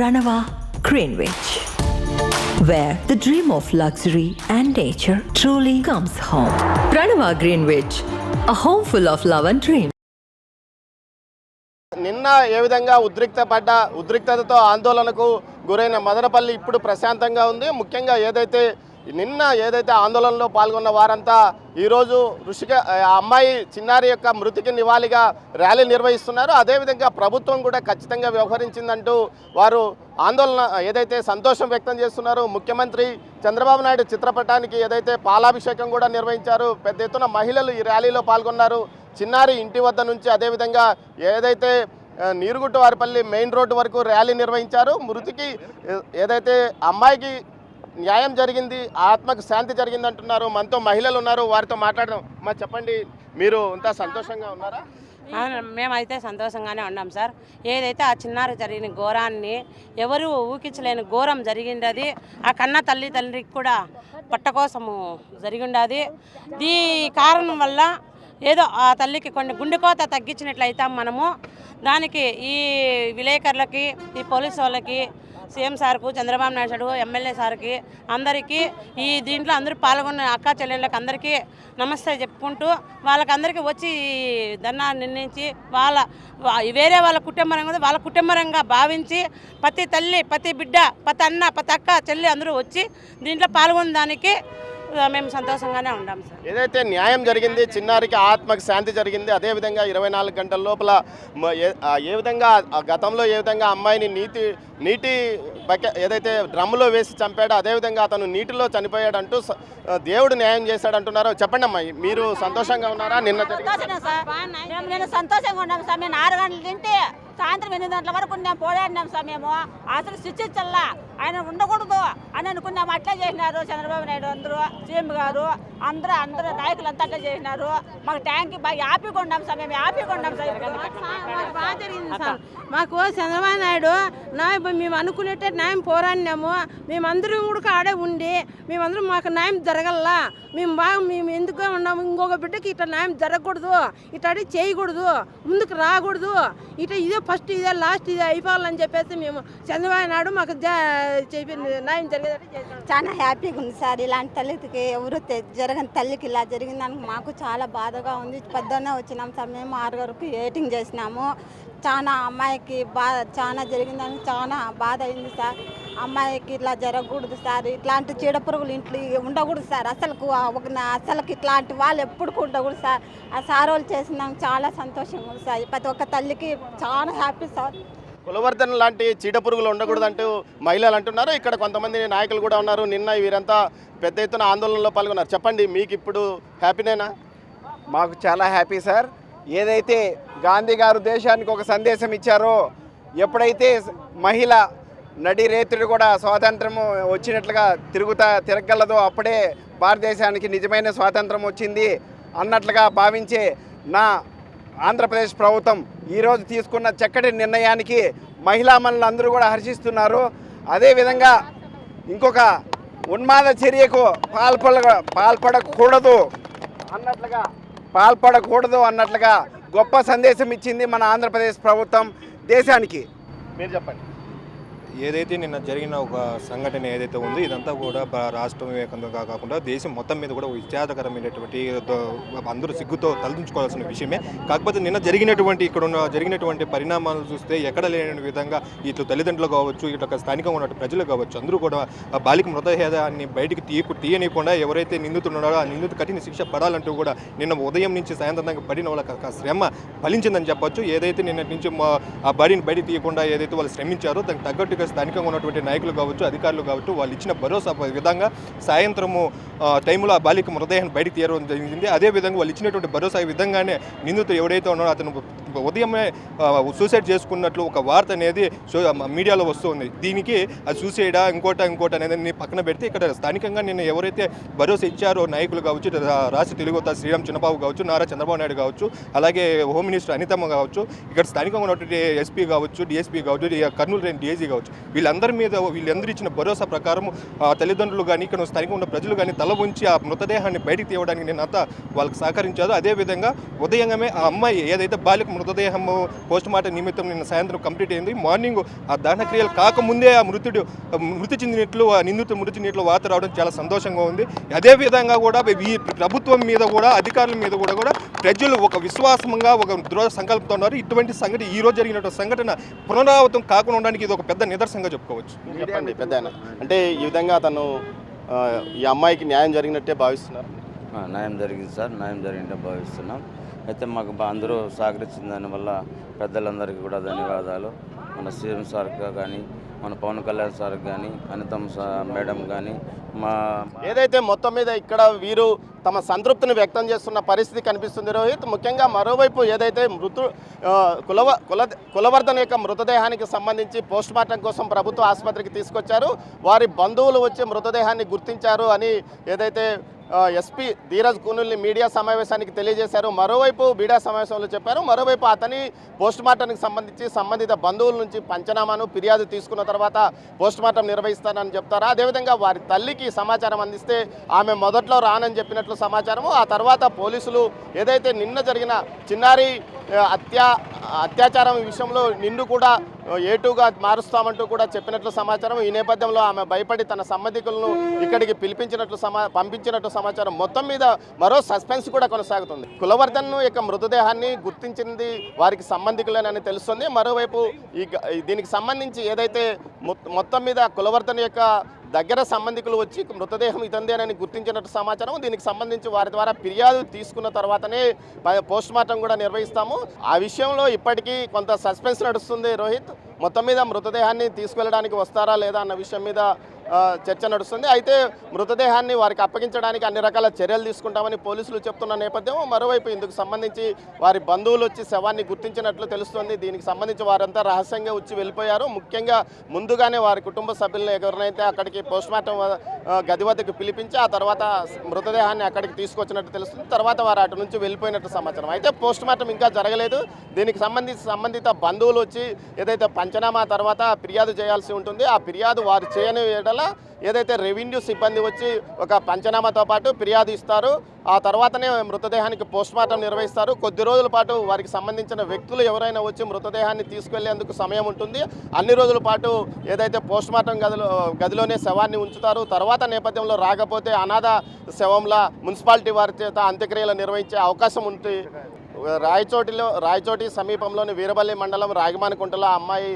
Ranava Greenwich, where the dream of luxury and nature truly comes home. Ranava Greenwich, a home full of love and dreams. నిన్న ఏ విధంగా ఉద్రిక్తతతో ఆందోళనకు గురైన మదనపల్లి ఇప్పుడు ప్రశాంతంగా ఉంది. ముఖ్యంగా నిన్న ఏదైతే ఆందోళనలో పాల్గొన్న వారంతా ఈరోజు అమ్మాయి చిన్నారి యొక్క మృతికి నివాళిగా ర్యాలీ నిర్వహిస్తున్నారు. అదేవిధంగా ప్రభుత్వం కూడా ఖచ్చితంగా వ్యవహరించిందంటూ వారు ఆందోళన సంతోషం వ్యక్తం చేస్తున్నారు. ముఖ్యమంత్రి చంద్రబాబు నాయుడు చిత్రపటానికి పాలాభిషేకం కూడా నిర్వహించారు. పెద్ద ఎత్తున మహిళలు ఈ ర్యాలీలో పాల్గొన్నారు. చిన్నారి ఇంటి వద్ద నుంచి అదేవిధంగా నీరుగుట్టవారిపల్లి మెయిన్ రోడ్డు వరకు ర్యాలీ నిర్వహించారు. మృతికి అమ్మాయికి న్యాయం జరిగింది, ఆత్మకు శాంతి జరిగింది అంటున్నారు. మనతో మహిళలు ఉన్నారు, వారితో మాట్లాడడం. చెప్పండి, మీరు అంతా సంతోషంగా ఉన్నారా? మేమైతే సంతోషంగానే ఉన్నాం సార్. ఏదైతే ఆ చిన్నారి జరిగిన ఘోరాన్ని ఎవరు ఊహించలేని ఘోరం జరిగింది. అది ఆ కన్న తండ్రికి కూడా పట్ట కోసము జరిగింది. ఈ కారణం వల్ల ఏదో ఆ తల్లికి కొన్ని గుండెకోత తగ్గించినట్లయితే మనము దానికి ఈ విలేకరులకి, ఈ పోలీసు వాళ్ళకి, సీఎం సార్కు, చంద్రబాబు నాయుడు సార్, ఎమ్మెల్యే సార్కి, అందరికీ ఈ దీంట్లో అందరూ పాల్గొన్న అక్క చెల్లెళ్ళకి అందరికీ నమస్తే చెప్పుకుంటూ వాళ్ళకందరికీ వచ్చి ధర్నా నిర్ణయించి వేరే వాళ్ళ కుటుంబరంగా భావించి ప్రతి తల్లి, ప్రతి బిడ్డ, ప్రతి అన్న, ప్రతి అక్క చెల్లి అందరూ వచ్చి దీంట్లో పాల్గొన్న దానికి మేము సంతోషంగానే ఉన్నాం సార్. ఏదైతే న్యాయం జరిగింది, చిన్నారికి ఆత్మకి శాంతి జరిగింది. అదేవిధంగా 24 గంటల లోపల ఏ విధంగా గతంలో ఏ విధంగా అమ్మాయిని నీటి డ్రమ్ములో వేసి చంపాడో అదేవిధంగా అతను నీటిలో చనిపోయాడంటూ దేవుడు న్యాయం చేశాడంటున్నారు. చెప్పండి అమ్మా, మీరు సంతోషంగా ఉన్నారా? నేను సంతోషంగా ఉన్నాం సార్. మేము 6 గంటలు తింటే సాయంత్రం 8 గంటల వరకు మేము పోరాడినాం సార్. మేము అసలు శిక్షించల్లా, ఆయన ఉండకూడదు అని అనుకున్నాం. అట్లా చేసినారు చంద్రబాబు నాయుడు, అందరూ సీఎం గారు, అందరూ నాయకులు అంతా అట్లా చేసినారు. మాకు ట్యాంక్ బాగా హ్యాపీగా ఉన్నాం సార్. మేము హ్యాపీగా ఉన్నాం సార్. బాగా జరిగింది సార్. మాకు చంద్రబాబు నాయుడు మేము అనుకునేట్టే న్యాయం పోరాడినాము. మేమందరం కూడా ఆడే ఉండి మేమందరం మాకు న్యాయం జరగల్లా, మేము ఎందుకు ఉన్నాము. ఇంకొక బిడ్డకి ఇట్లా న్యాయం జరగకూడదు, ఇట్లా చేయకూడదు, ముందుకు రాకూడదు, ఇదే ఫస్ట్, ఇదే లాస్ట్, ఇదే అయిపోవాలని చెప్పేసి మేము చంద్రబాబు నాయుడు మాకు న్యాయం జరిగేటట్టు చేస్తాం. చాలా హ్యాపీగా ఉంది సార్. ఇలాంటి తల్లికి ఎవరు జరగని తల్లికి ఇలా జరిగిందానికి మాకు చాలా బాధగా ఉంది. పొద్దున్నే వచ్చినాం సార్. మేము 6 వరకు ఎయిటింగ్ చేసినాము. చాలా అమ్మాయికి చాలా జరిగిందని చాలా బాధ అయింది సార్. అమ్మాయికి ఇట్లా జరగకూడదు సార్. ఇట్లాంటి చీడపురుగులు ఇంట్లో ఉండకూడదు సార్. అసలుకి ఇట్లాంటి వాళ్ళు ఎప్పుడు ఉండకూడదు సార్. ఆ సార్ వాళ్ళు చేసినాక చాలా సంతోషంగా ఉంది సార్. ప్రతి ఒక్క తల్లికి చాలా హ్యాపీ సార్. కులవర్ధన లాంటి చీడపురుగులు ఉండకూడదంటూ మహిళలు అంటున్నారు. ఇక్కడ కొంతమంది నాయకులు కూడా ఉన్నారు. నిన్న వీరంతా పెద్ద ఎత్తున ఆందోళనలో పాల్గొన్నారు. చెప్పండి, మీకు ఇప్పుడు హ్యాపీనేనా? మాకు చాలా హ్యాపీ సార్. ఏదైతే గాంధీ గారు దేశానికి ఒక సందేశం ఇచ్చారో, ఎప్పుడైతే మహిళ నడి రేతుడు కూడా స్వాతంత్రము వచ్చినట్లుగా తిరగలదో అప్పుడే భారతదేశానికి నిజమైన స్వాతంత్రం వచ్చింది అన్నట్లుగా భావించే నా ఆంధ్రప్రదేశ్ ప్రభుత్వం ఈరోజు తీసుకున్న చక్కటి నిర్ణయానికి మహిళా మనులందరూ కూడా హర్షిస్తున్నారు. అదేవిధంగా ఇంకొక ఉన్మాద చర్యకు పాల్పడకూడదు అన్నట్లుగా గొప్ప సందేశం ఇచ్చింది మన ఆంధ్రప్రదేశ్ ప్రభుత్వం దేశానికి. మీరు చెప్పండి. ఏదైతే నిన్న జరిగిన ఒక సంఘటన ఏదైతే ఉందో ఇదంతా కూడా రాష్ట్రమే కాకుండా దేశం మొత్తం మీద కూడా విచారకరమైనటువంటి, అందరూ సిగ్గుతో తలదించుకోవాల్సిన విషయమే. కాకపోతే నిన్న జరిగినటువంటి పరిణామాలు చూస్తే ఎక్కడ లేని విధంగా ఇట్లా తల్లిదండ్రులు కావచ్చు, ఇట్లా స్థానికంగా ఉన్న ప్రజలు కావచ్చు, అందరూ కూడా ఆ బాలిక మృతదేహాన్ని బయటికి తీయనీయకుండా ఎవరైతే నిందితున్నారో ఆ నిందితు కఠిన శిక్ష పడాలంటూ కూడా నిన్న ఉదయం నుంచి సాయంత్రం దాకా పడిన వాళ్ళ శ్రమ ఫలించిందని చెప్పొచ్చు. ఏదైతే నిన్నటి నుంచి ఆ బాడీని బయటికి తీయకుండా ఏదైతే వాళ్ళు శ్రమించారో దానికి తగ్గట్టుగా స్థానికంగా ఉన్నటువంటి నాయకులు కావచ్చు, అధికారులు కావచ్చు, వాళ్ళు ఇచ్చిన భరోసా విధంగా సాయంత్రము టైంలో ఆ బాలిక మృతదేహాన్ని బయటికి తీయడం జరిగింది. అదేవిధంగా వాళ్ళు ఇచ్చినటువంటి భరోసా విధంగానే నిందితుడు ఎవడైతే ఉన్నాడో అతను ఉదయమే సూసైడ్ చేసుకున్నట్లు ఒక వార్త అనేది మీడియాలో వస్తుంది. దీనికి అది సూసైడా ఇంకోట అనేది పక్కన పెడితే ఇక్కడ స్థానికంగా నేను ఎవరైతే భరోసా ఇచ్చారో నాయకులు కావచ్చు, రాష్ట్ర తెలుగుత శ్రీరామ్ చిన్నబాబు కావచ్చు, నారా చంద్రబాబు నాయుడు కావచ్చు, అలాగే హోమ్ మినిస్టర్ అనితమ్మ కావచ్చు, ఇక్కడ స్థానికంగా ఉన్నటువంటి ఎస్పీ కావచ్చు, డిఎస్పీ కావచ్చు, కర్నూలు రేంజ్ డిఐజీ కావచ్చు, వీళ్ళందరూ ఇచ్చిన భరోసా ప్రకారం తల్లిదండ్రులు కానీ ఇక్కడ స్థానికంగా ఉన్న ప్రజలు కానీ తల ఉంచి ఆ మృతదేహాన్ని బయటికి తీయడానికి నేనంతా వాళ్ళకి సహకరించారు. అదేవిధంగా ఉదయంగానే ఆ అమ్మాయి ఏదైతే బాలిక మృతదేహం పోస్ట్ మార్టం నిమిత్తం నిన్న సాయంత్రం కంప్లీట్ అయింది. మార్నింగ్ ఆ దహన క్రియలు కాకముందే ఆ మృతి చెందినట్లు ఆ నిందితుడు మృతి చెందినట్లు వార్త రావడం చాలా సంతోషంగా ఉంది. అదేవిధంగా కూడా ఈ ప్రభుత్వం మీద కూడా అధికారుల మీద కూడా ప్రజలు ఒక విశ్వాసంగా ఒక దృఢ సంకల్పంతో ఉన్నారు. ఇటువంటి సంఘటన ఈ రోజు జరిగినటువంటి సంఘటన పునరావృతం కాకుండా ఉండడానికి ఇది ఒక పెద్ద నిదర్శనంగా చెప్పుకోవచ్చు. చెప్పండి పెద్ద అంటే ఈ విధంగా తను ఈ అమ్మాయికి న్యాయం జరిగినట్టే భావిస్తున్నారు. న్యాయం జరిగింది సార్, న్యాయం జరిగిందే భావిస్తున్నాం. అయితే మాకు అందరూ సహకరించిన దానివల్ల పెద్దలందరికీ కూడా ధన్యవాదాలు. మన సీఎం సార్కి కానీ, మన పవన్ కళ్యాణ్ సార్కి కానీ, అనితమ్మ మేడం కానీ, ఏదైతే మొత్తం మీద ఇక్కడ వీరు తమ సంతృప్తిని వ్యక్తం చేస్తున్న పరిస్థితి కనిపిస్తుంది రోహిత్. ముఖ్యంగా మరోవైపు ఏదైతే కులవర్ధన్ యొక్క మృతదేహానికి సంబంధించి పోస్ట్ మార్టం కోసం ప్రభుత్వ ఆసుపత్రికి తీసుకొచ్చారు. వారి బంధువులు వచ్చి మృతదేహాన్ని గుర్తించారు అని ఏదైతే ఎస్పీ ధీరజ్ కూనుల్ని మీడియా సమావేశానికి తెలియజేశారు. మరోవైపు మీడియా సమావేశంలో చెప్పారు. మరోవైపు అతని పోస్ట్ మార్టానికి సంబంధించి సంబంధిత బంధువుల నుంచి పంచనామాను ఫిర్యాదు తీసుకున్న తర్వాత పోస్ట్ మార్టం నిర్వహిస్తానని చెప్తారు. అదేవిధంగా వారి తల్లికి సమాచారం అందిస్తే ఆమె మొదట్లో రానని చెప్పినట్లు సమాచారము. ఆ తర్వాత పోలీసులు ఏదైతే నిన్న జరిగిన చిన్నారి అత్యాచారం విషయంలో నిన్ను కూడా ఏటుగా మారుస్తామంటూ కూడా చెప్పినట్లు సమాచారం. ఈ నేపథ్యంలో ఆమె భయపడి తన సంబంధికులను ఇక్కడికి పంపించినట్లు సమాచారం. మొత్తం మీద మరో సస్పెన్స్ కూడా కొనసాగుతుంది. కులవర్ధన్ యొక్క మృతదేహాన్ని గుర్తించింది వారికి సంబంధికులేనని తెలుస్తుంది. మరోవైపు దీనికి సంబంధించి ఏదైతే మొత్తం మీద కులవర్ధన్ యొక్క దగ్గర సంబంధికులు వచ్చి మృతదేహం ఇతందేనని గుర్తించినట్టు సమాచారం. దీనికి సంబంధించి వారి ద్వారా ఫిర్యాదు తీసుకున్న తర్వాతనే పోస్ట్ మార్టం కూడా నిర్వహిస్తాము. ఆ విషయంలో ఇప్పటికీ కొంత సస్పెన్స్ నడుస్తుంది రోహిత్. మొత్తం మీద మృతదేహాన్ని తీసుకెళ్ళడానికి వస్తారా లేదా అన్న విషయం మీద చర్చ నడుస్తుంది. అయితే మృతదేహాన్ని వారికి అప్పగించడానికి అన్ని రకాల చర్యలు తీసుకుంటామని పోలీసులు చెప్తున్న నేపథ్యం. మరోవైపు ఇందుకు సంబంధించి వారి బంధువులు వచ్చి శవాన్ని గుర్తించినట్లు తెలుస్తుంది. దీనికి సంబంధించి వారంతా రహస్యంగా వచ్చి వెళ్ళిపోయారు. ముఖ్యంగా ముందుగానే వారి కుటుంబ సభ్యులను ఎవరినైతే అక్కడికి పోస్ట్మార్టం గది వద్దకు పిలిపించి ఆ తర్వాత మృతదేహాన్ని అక్కడికి తీసుకొచ్చినట్టు తెలుస్తుంది. తర్వాత వారు అటు నుంచి వెళ్ళిపోయినట్టు సమాచారం. అయితే పోస్ట్మార్టం ఇంకా జరగలేదు. దీనికి సంబంధిత బంధువులు వచ్చి ఏదైతే పంచనామా తర్వాత ఫిర్యాదు చేయాల్సి ఉంటుంది. ఆ ఫిర్యాదు వారు చేయని ఏడల ఏదైతే రెవెన్యూ సిబ్బంది వచ్చి ఒక పంచనామాతో పాటు ఫిర్యాదు ఇస్తారు. ఆ తర్వాతనే మృతదేహానికి పోస్ట్మార్టం నిర్వహిస్తారు. కొద్ది రోజుల పాటు వారికి సంబంధించిన వ్యక్తులు ఎవరైనా వచ్చి మృతదేహాన్ని తీసుకెళ్లేందుకు సమయం ఉంటుంది. అన్ని రోజుల పాటు ఏదైతే పోస్ట్మార్టం గదిలోనే శవాన్ని ఉంచుతారు. తర్వాత నేపథ్యంలో రాకపోతే అనాథ శవంలా మున్సిపాలిటీ వారి చేత అంత్యక్రియలు నిర్వహించే అవకాశం ఉంటుంది. రాయచోటి సమీపంలోని వీరబల్లి మండలం రాగిమానకుంటలో అమ్మాయి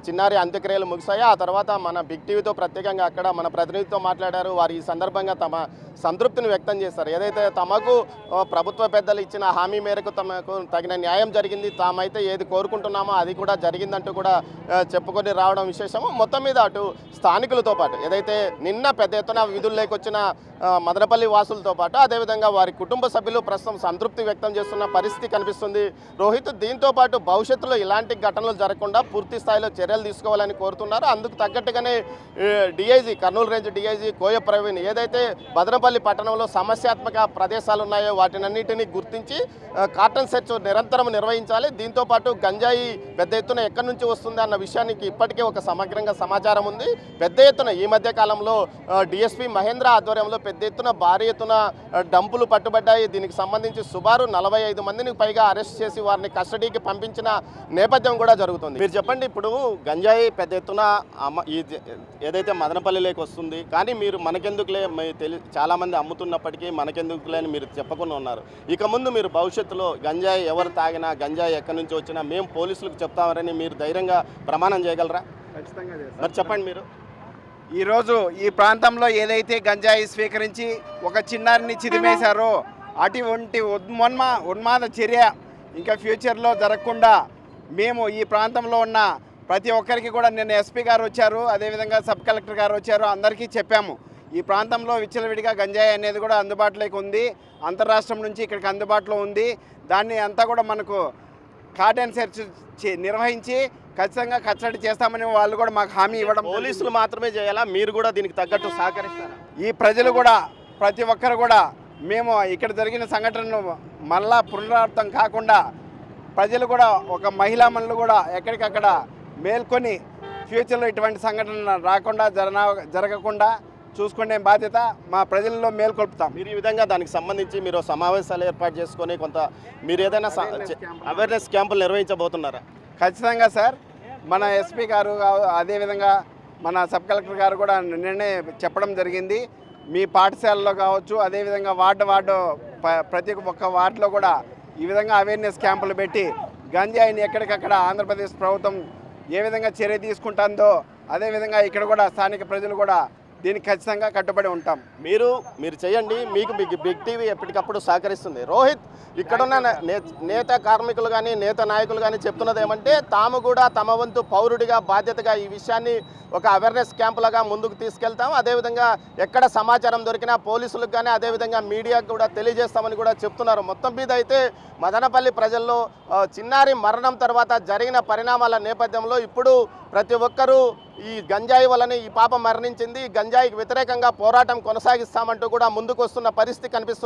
చిన్నారి అంత్యక్రియలు ముగిశాయి. ఆ తర్వాత మన బిగ్ టీవీతో ప్రత్యేకంగా అక్కడ మన ప్రతినిధితో మాట్లాడారు. వారు ఈ సందర్భంగా తమ సంతృప్తిని వ్యక్తం చేశారు. ఏదైతే తమకు ప్రభుత్వ పెద్దలు ఇచ్చిన హామీ మేరకు తమకు తగిన న్యాయం జరిగింది, తామైతే ఏది కోరుకుంటున్నామో అది కూడా జరిగిందంటూ కూడా చెప్పుకొని రావడం విశేషము. మొత్తం మీద అటు స్థానికులతో పాటు ఏదైతే నిన్న పెద్ద ఎత్తున విధుల్లోకి వచ్చిన మదనపల్లి వాసులతో పాటు అదేవిధంగా వారి కుటుంబ సభ్యులు ప్రస్తుతం సంతృప్తి వ్యక్తం చేస్తున్న పరిస్థితి కనిపిస్తుంది రోహిత్. దీంతో పాటు భవిష్యత్తులో ఇలాంటి ఘటనలు జరగకుండా పూర్తి స్థాయిలో చర్యలు తీసుకోవాలని కోరుతున్నారు. అందుకు తగ్గట్టుగానే డిఐజీ కర్నూలు రేంజ్ డిఐజీ కోయ ప్రవీణ్ ఏదైతే మదనపల్లి పట్టణంలో సమస్యాత్మక ప్రదేశాలు ఉన్నాయో వాటినన్నిటినీ గుర్తించి కార్టన్ సెర్చ్ నిరంతరం నిర్వహించాలి. దీంతో పాటు గంజాయి పెద్ద ఎత్తున ఎక్కడి నుంచి వస్తుంది అన్న విషయానికి ఇప్పటికే ఒక సమగ్రంగా సమాచారం ఉంది. పెద్ద ఎత్తున ఈ మధ్య కాలంలో డిఎస్పీ మహేంద్ర ఆధ్వర్యంలో పెద్ద ఎత్తున భారీ ఎత్తున డంపులు పట్టుబడ్డాయి. దీనికి సంబంధించి సుమారు 45 మందిని పైగా అరెస్ట్ చేసి వారిని కస్టడీకి పంపించిన నేపథ్యం కూడా జరుగుతుంది. మీరు చెప్పండి, ఇప్పుడు గంజాయి పెద్ద ఎత్తున ఏదైతే మదనపల్లిలోకి వస్తుంది, కానీ మీరు మనకెందుకులే చాలామంది అమ్ముతున్నప్పటికీ మనకెందుకులే అని మీరు చెప్పకుండా ఉన్నారు. ఇక ముందు మీరు భవిష్యత్తులో గంజాయి ఎవరు తాగినా గంజాయి ఎక్కడి నుంచి వచ్చినా మేము పోలీసులకు చెప్తామని మీరు ధైర్యంగా ప్రమాణం చేయగలరా? ఖచ్చితంగా మరి చెప్పండి. మీరు ఈరోజు ఈ ప్రాంతంలో ఏదైతే గంజాయి స్వీకరించి ఒక చిన్నారిని చిదిమేశారో అటువంటి ఉన్మాద చర్య ఇంకా ఫ్యూచర్లో జరగకుండా మేము ఈ ప్రాంతంలో ఉన్న ప్రతి ఒక్కరికి కూడా నిన్న ఎస్పీ గారు వచ్చారు, అదేవిధంగా సబ్ కలెక్టర్ గారు వచ్చారు, అందరికీ చెప్పాము. ఈ ప్రాంతంలో విచ్చలవిడిగా గంజాయి అనేది కూడా అందుబాటులోకి ఉంది. అంతర్రాష్ట్రం నుంచి ఇక్కడికి అందుబాటులో ఉంది. దాన్ని అంతా కూడా మనకు కార్టన్ సెర్చ్ నిర్వహించి ఖచ్చితంగా కట్టడి చేస్తామని వాళ్ళు కూడా మాకు హామీ ఇవ్వడం. పోలీసులు మాత్రమే చేయాలా, మీరు కూడా దీనికి తగ్గట్టు సహకరిస్తారా? ఈ ప్రజలు కూడా ప్రతి ఒక్కరు కూడా మేము ఇక్కడ జరిగిన సంఘటనను మళ్ళా పునరావృతం కాకుండా ప్రజలు కూడా ఒక మహిళా మనులు కూడా ఎక్కడికక్కడ మేల్కొని ఫ్యూచర్లో ఇటువంటి సంఘటనలు రాకుండా జరగకుండా చూసుకునే బాధ్యత మా ప్రజల్లో మేల్కొల్పుతాం. మీరు ఈ విధంగా దానికి సంబంధించి మీరు సమావేశాలు ఏర్పాటు చేసుకొని కొంత మీరు ఏదైనా అవేర్నెస్ క్యాంపులు నిర్వహించబోతున్నారా? ఖచ్చితంగా సార్, మన ఎస్పీ గారు అదేవిధంగా మన సబ్ కలెక్టర్ గారు కూడా నిన్నే చెప్పడం జరిగింది. మీ పాఠశాలలో కావచ్చు, అదేవిధంగా వార్డు ప్రతి ఒక్క వార్డులో కూడా ఈ విధంగా అవేర్నెస్ క్యాంపులు పెట్టి గంజాయిని ఎక్కడికక్కడ ఆంధ్రప్రదేశ్ ప్రభుత్వం ఏ విధంగా చర్య తీసుకుంటుందో అదేవిధంగా ఇక్కడ కూడా స్థానిక ప్రజలు కూడా దీనికి ఖచ్చితంగా కట్టుబడి ఉంటాం. మీరు చేయండి, మీకు బిగ్ టీవీ ఎప్పటికప్పుడు సహకరిస్తుంది. రోహిత్, ఇక్కడున్న నేత కార్మికులు కానీ నేత నాయకులు కానీ చెప్తున్నది ఏమంటే తాము కూడా తమ వంతు పౌరుడిగా బాధ్యతగా ఈ విషయాన్ని ఒక అవేర్నెస్ క్యాంపులుగా ముందుకు తీసుకెళ్తాం. అదేవిధంగా ఎక్కడ సమాచారం దొరికినా పోలీసులకు కానీ అదేవిధంగా మీడియాకు కూడా తెలియజేస్తామని కూడా చెప్తున్నారు. మొత్తం మీద అయితే మదనపల్లి ప్రజల్లో చిన్నారి మరణం తర్వాత జరిగిన పరిణామాల నేపథ్యంలో ఇప్పుడు ప్రతి ఒక్కరూ ఈ గంజాయి వలన ఈ పాప మరణించింది, గంజాయికి వ్యతిరేకంగా పోరాటం కొనసాగిస్తామంటూ కూడా ముందుకు వస్తున్న పరిస్థితి కనిపిస్తుంది.